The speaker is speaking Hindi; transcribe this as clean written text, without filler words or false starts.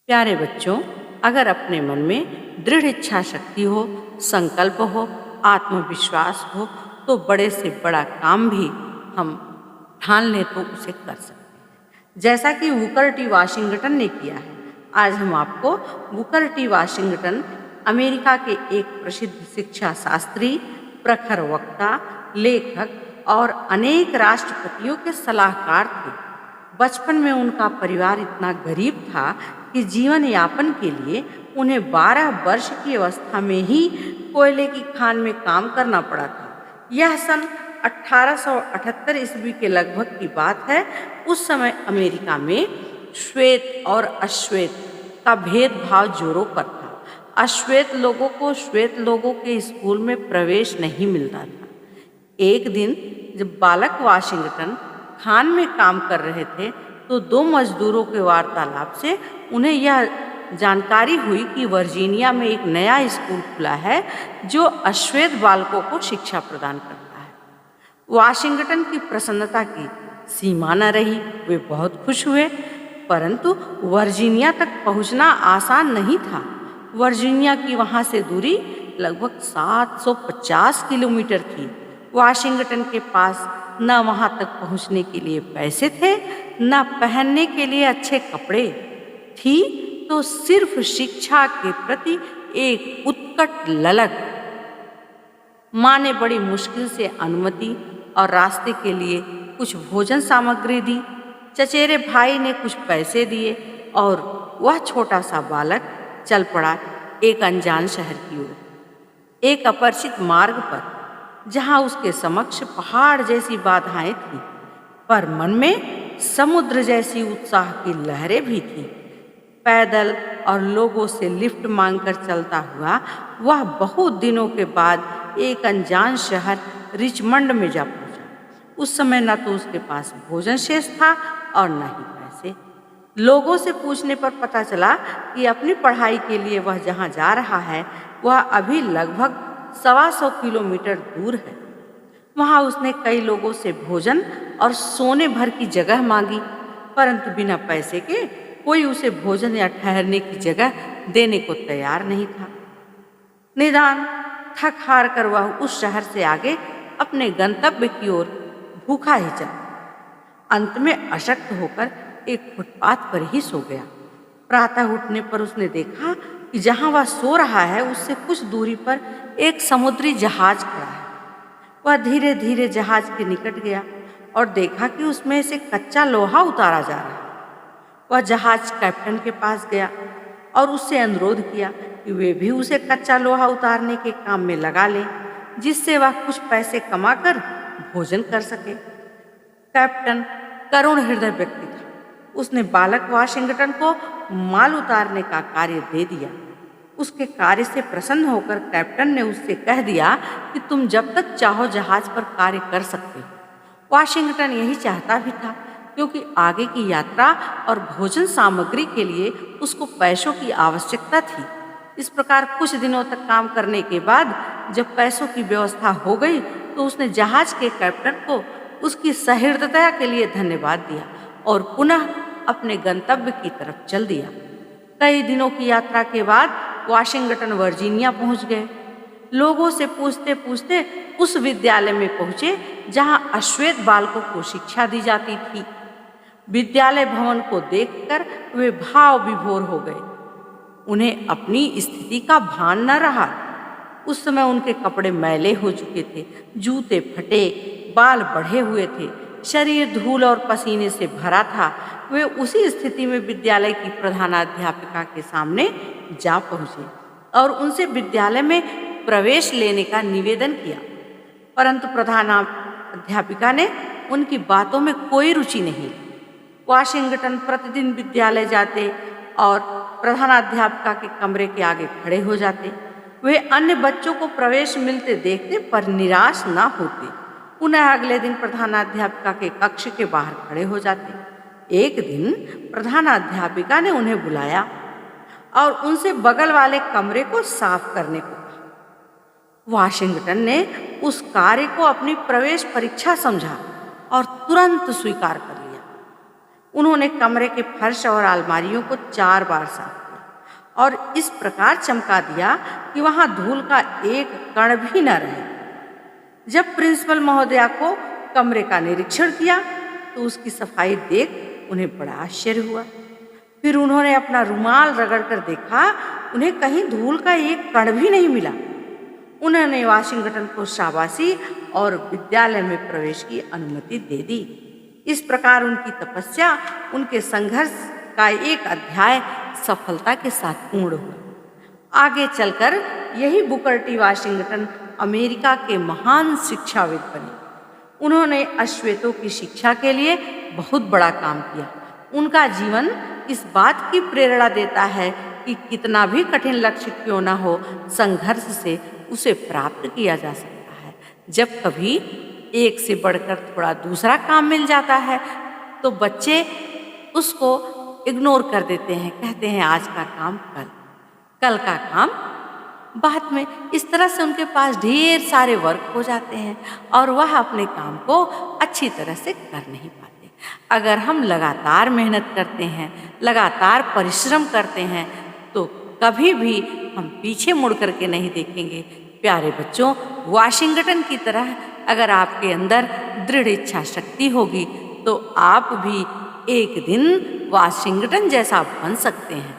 प्यारे बच्चों, अगर अपने मन में दृढ़ इच्छा शक्ति हो, संकल्प हो, आत्मविश्वास हो, तो बड़े से बड़ा काम भी हम ठान लें तो उसे कर सकते हैं, जैसा कि बुकर टी वाशिंगटन ने किया है। आज हम आपको बुकर टी वाशिंगटन अमेरिका के एक प्रसिद्ध शिक्षा शास्त्री, प्रखर वक्ता, लेखक और अनेक राष्ट्रपतियों के सलाहकार थे। बचपन में उनका परिवार इतना गरीब था कि जीवन यापन के लिए उन्हें 12 वर्ष की अवस्था में ही कोयले की खान में काम करना पड़ा था। यह सन 1878 ईस्वी के लगभग की बात है। उस समय अमेरिका में श्वेत और अश्वेत का भेदभाव जोरों पर था। अश्वेत लोगों को श्वेत लोगों के स्कूल में प्रवेश नहीं मिलता था। एक दिन जब बालक वाशिंगटन खान में काम कर रहे थे तो दो मजदूरों के वार्तालाप से उन्हें यह जानकारी हुई कि वर्जीनिया में एक नया स्कूल खुला है जो अश्वेत बालकों को शिक्षा प्रदान करता है। वाशिंगटन की प्रसन्नता की सीमा न रही। वे बहुत खुश हुए, परंतु वर्जीनिया तक पहुंचना आसान नहीं था। वर्जीनिया की वहां से दूरी लगभग 750 किलोमीटर थी। वाशिंगटन के पास न वहां तक पहुंचने के लिए पैसे थे, न पहनने के लिए अच्छे कपड़े। थी तो सिर्फ शिक्षा के प्रति एक उत्कट ललक। माँ ने बड़ी मुश्किल से अनुमति और रास्ते के लिए कुछ भोजन सामग्री दी। चचेरे भाई ने कुछ पैसे दिए और वह छोटा सा बालक चल पड़ा एक अनजान शहर की ओर, एक अपरिचित मार्ग पर, जहां उसके समक्ष पहाड़ जैसी बाधाएं थीं, पर मन में समुद्र जैसी उत्साह की लहरें भी थीं। पैदल और लोगों से लिफ्ट मांगकर चलता हुआ वह बहुत दिनों के बाद एक अनजान शहर रिचमंड में जा पहुंचा। उस समय न तो उसके पास भोजन शेष था और न ही पैसे। लोगों से पूछने पर पता चला कि अपनी पढ़ाई के लिए वह जहां जा रहा है वह अभी लगभग 125 किलोमीटर दूर है। वहां उसने कई लोगों से भोजन और सोने भर की जगह मांगी, परंतु बिना पैसे के कोई उसे भोजन या ठहरने की जगह देने को तैयार नहीं था। निदान थक हार कर वह उस शहर से आगे अपने गंतव्य की ओर भूखा ही चला। अंत में अशक्त होकर एक फुटपाथ पर ही सो गया। प्रातः उठने पर उसने देखा कि जहां वह सो रहा है उससे कुछ दूरी पर एक समुद्री जहाज खड़ा है। वह धीरे धीरे जहाज के निकट गया और देखा कि उसमें से कच्चा लोहा उतारा जा रहा है। वह जहाज कैप्टन के पास गया और उससे अनुरोध किया कि वे भी उसे कच्चा लोहा उतारने के काम में लगा लें, जिससे वह कुछ पैसे कमाकर भोजन कर सके। कैप्टन करुण हृदय व्यक्ति था। उसने बालक वाशिंगटन को माल उतारने का कार्य दे दिया। उसके कार्य से प्रसन्न होकर कैप्टन ने उससे कह दिया कि तुम जब तक चाहो जहाज पर कार्य कर सकते हो। वाशिंगटन यही चाहता भी था, क्योंकि आगे की यात्रा और भोजन सामग्री के लिए उसको पैसों की आवश्यकता थी। इस प्रकार कुछ दिनों तक काम करने के बाद जब पैसों की व्यवस्था हो गई तो उसने जहाज के कैप्टन को उसकी सहृदयता के लिए धन्यवाद दिया और पुनः अपने गंतव्य की तरफ चल दिया। कई दिनों की यात्रा के बाद वाशिंगटन वर्जीनिया पहुंच गए। लोगों से पूछते पूछते उस विद्यालय में पहुंचे जहां अश्वेत बालकों को शिक्षा दी जाती थी। विद्यालय भवन को देखकर वे भाव विभोर हो गए। उन्हें अपनी स्थिति का भान न रहा। उस समय उनके कपड़े मैले हो चुके थे, जूते फटे, बाल बढ़े हुए थे, शरीर धूल और पसीने से भरा था। वे उसी स्थिति में विद्यालय की प्रधानाध्यापिका के सामने जा पहुंचे और उनसे विद्यालय में प्रवेश लेने का निवेदन किया, परंतु प्रधानाध्यापिका ने उनकी बातों में कोई रुचि नहीं। वाशिंगटन प्रतिदिन विद्यालय जाते और प्रधानाध्यापिका के कमरे के आगे खड़े हो जाते। वे अन्य बच्चों को प्रवेश मिलते देखते पर निराश ना होते। पुनः अगले दिन प्रधानाध्यापिका के कक्ष के बाहर खड़े हो जाते। एक दिन प्रधानाध्यापिका ने उन्हें बुलाया और उनसे बगल वाले कमरे को साफ करने को कहा। वाशिंगटन ने उस कार्य को अपनी प्रवेश परीक्षा समझा और तुरंत स्वीकार कर लिया। उन्होंने कमरे के फर्श और अलमारियों को 4 बार साफ किया और इस प्रकार चमका दिया कि वहां धूल का एक कण भी न रहे। जब प्रिंसिपल महोदया को कमरे का निरीक्षण किया तो उसकी सफाई देख उन्हें बड़ा आश्चर्य हुआ। फिर उन्होंने अपना रुमाल रगड़कर देखा, उन्हें कहीं धूल का एक कण भी नहीं मिला। उन्होंने वाशिंगटन को शाबाशी और विद्यालय में प्रवेश की अनुमति दे दी। इस प्रकार उनकी तपस्या, उनके संघर्ष का एक अध्याय सफलता के साथ पूर्ण हुआ। आगे चलकर यही बुकर टी वाशिंगटन अमेरिका के महान शिक्षाविद बने। उन्होंने अश्वेतों की शिक्षा के लिए बहुत बड़ा काम किया। उनका जीवन इस बात की प्रेरणा देता है कि कितना भी कठिन लक्ष्य क्यों न हो, संघर्ष से उसे प्राप्त किया जा सकता है। जब कभी एक से बढ़कर थोड़ा दूसरा काम मिल जाता है तो बच्चे उसको इग्नोर कर देते हैं, कहते हैं आज का काम कल का काम बाद में। इस तरह से उनके पास ढेर सारे वर्क हो जाते हैं और वह अपने काम को अच्छी तरह से कर नहीं पाते। अगर हम लगातार मेहनत करते हैं, लगातार परिश्रम करते हैं तो कभी भी हम पीछे मुड़ करके नहीं देखेंगे। प्यारे बच्चों, वाशिंगटन की तरह अगर आपके अंदर दृढ़ इच्छा शक्ति होगी तो आप भी एक दिन वाशिंगटन जैसा बन सकते हैं।